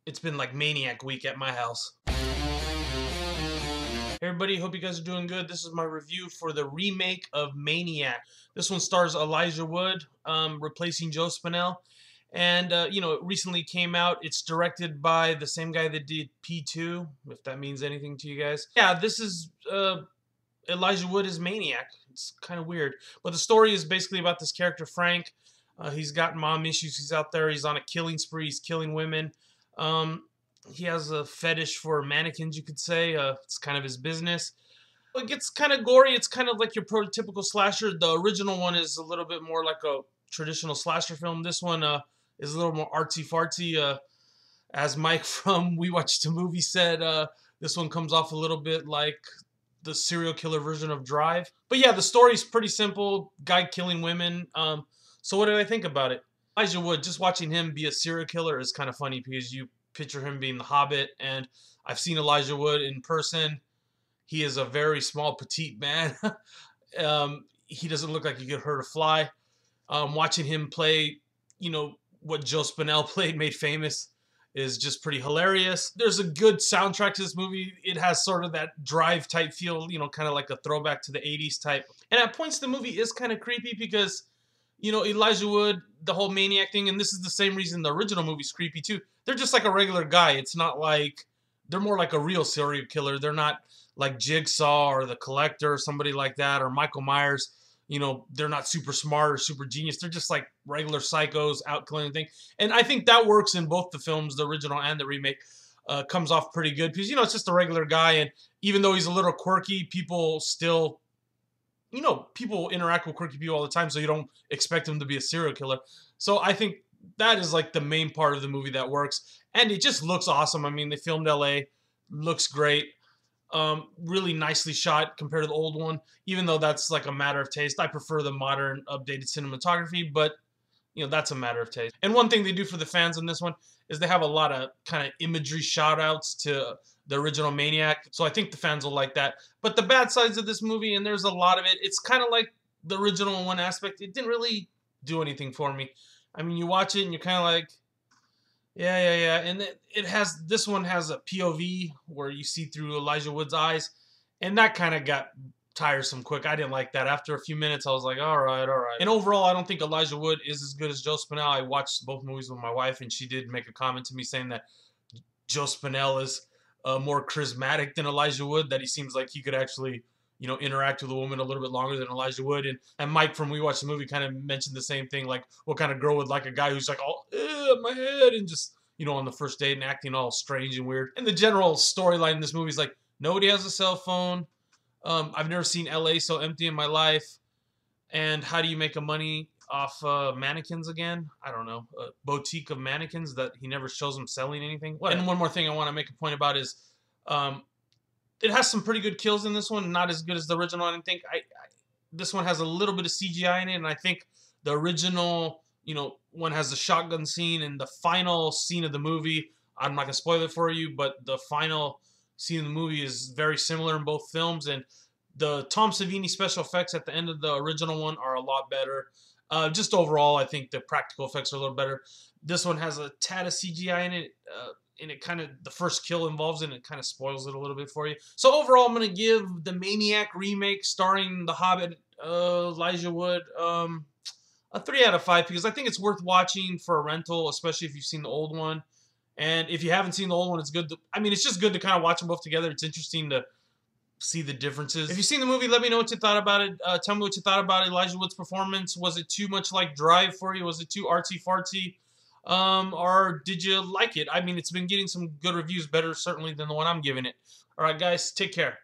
It's been like Maniac week at my house. Hey everybody, hope you guys are doing good. This is my review for the remake of Maniac. This one stars Elijah Wood, replacing Joe Spinell. And, it recently came out. It's directed by the same guy that did P2, if that means anything to you guys. Yeah, this is Elijah Wood as Maniac. It's kind of weird. But the story is basically about this character, Frank. He's got mom issues. He's out there. He's on a killing spree. He's killing women. Um, he has a fetish for mannequins, you could say. It's kind of his business. It gets kind of gory. It's kind of like your prototypical slasher. The original one is a little bit more like a traditional slasher film. This one is a little more artsy-fartsy. As Mike from We Watched the Movie said, this one comes off a little bit like the serial killer version of Drive. But yeah, the story's pretty simple. Guy killing women. So what did I think about it? Elijah Wood, just watching him be a serial killer is kind of funny because you picture him being the Hobbit, and I've seen Elijah Wood in person. He is a very small, petite man. He doesn't look like he could hurt a fly. Watching him play, what Joe Spinell played, Made Famous, is just pretty hilarious. There's a good soundtrack to this movie. It has sort of that Drive type feel, kind of like a throwback to the 80s type. And at points, the movie is kind of creepy because Elijah Wood, the whole Maniac thing, and this is the same reason the original movie's creepy too. They're just like a regular guy. It's not like, they're more like a real serial killer. They're not like Jigsaw or The Collector or somebody like that, or Michael Myers. They're not super smart or super genius. They're just like regular psychos out killing things. And I think that works in both the films, the original and the remake. Comes off pretty good because, it's just a regular guy. And even though he's a little quirky, people still people interact with quirky people all the time, so you don't expect him to be a serial killer. So I think that is like the main part of the movie that works. And it just looks awesome. I mean, they filmed LA, looks great. Really nicely shot compared to the old one, even though that's like a matter of taste. I prefer the modern, updated cinematography, but that's a matter of taste. And one thing they do for the fans in this one is they have a lot of kind of imagery shout outs to the original Maniac. So I think the fans will like that. But the bad sides of this movie, and there's a lot of it, it's kind of like the original in one aspect. It didn't really do anything for me. I mean, you watch it and you're kind of like, yeah. And this one has a POV where you see through Elijah Wood's eyes. And that kind of got tiresome quick. I didn't like that. After a few minutes, I was like, all right. And overall, I don't think Elijah Wood is as good as Joe Spinell. I watched both movies with my wife, and she did make a comment to me saying that Joe Spinell is more charismatic than Elijah Wood, that he seems like he could actually, interact with a woman a little bit longer than Elijah Wood. And Mike from We Watched the Movie kind of mentioned the same thing, like what kind of girl would like a guy who's like, oh, my head, and just, on the first date and acting all strange and weird. And the general storyline in this movie is like, nobody has a cell phone. I've never seen LA so empty in my life. And how do you make a money off mannequins again? I don't know. A boutique of mannequins that he never shows them selling anything. What? And one more thing I want to make a point about is it has some pretty good kills in this one. Not as good as the original, I didn't think. This one has a little bit of CGI in it, and I think the original, one has the shotgun scene, and the final scene of the movie, I'm not going to spoil it for you, but the final scene in the movie is very similar in both films, and the Tom Savini special effects at the end of the original one are a lot better. Just overall, I think the practical effects are a little better. This one has a tad of CGI in it, and it kind of, the first kill involves it, and it kind of spoils it a little bit for you. So overall, I'm going to give the Maniac remake starring the Hobbit, Elijah Wood, a 3 out of 5, because I think it's worth watching for a rental, especially if you've seen the old one. And if you haven't seen the old one, it's good to, it's just good to kind of watch them both together. It's interesting to see the differences. If you've seen the movie, let me know what you thought about it. Tell me what you thought about Elijah Wood's performance. Was it too much like Drive for you? Was it too artsy-fartsy? Or did you like it? It's been getting some good reviews, better certainly than the one I'm giving it. All right, guys, take care.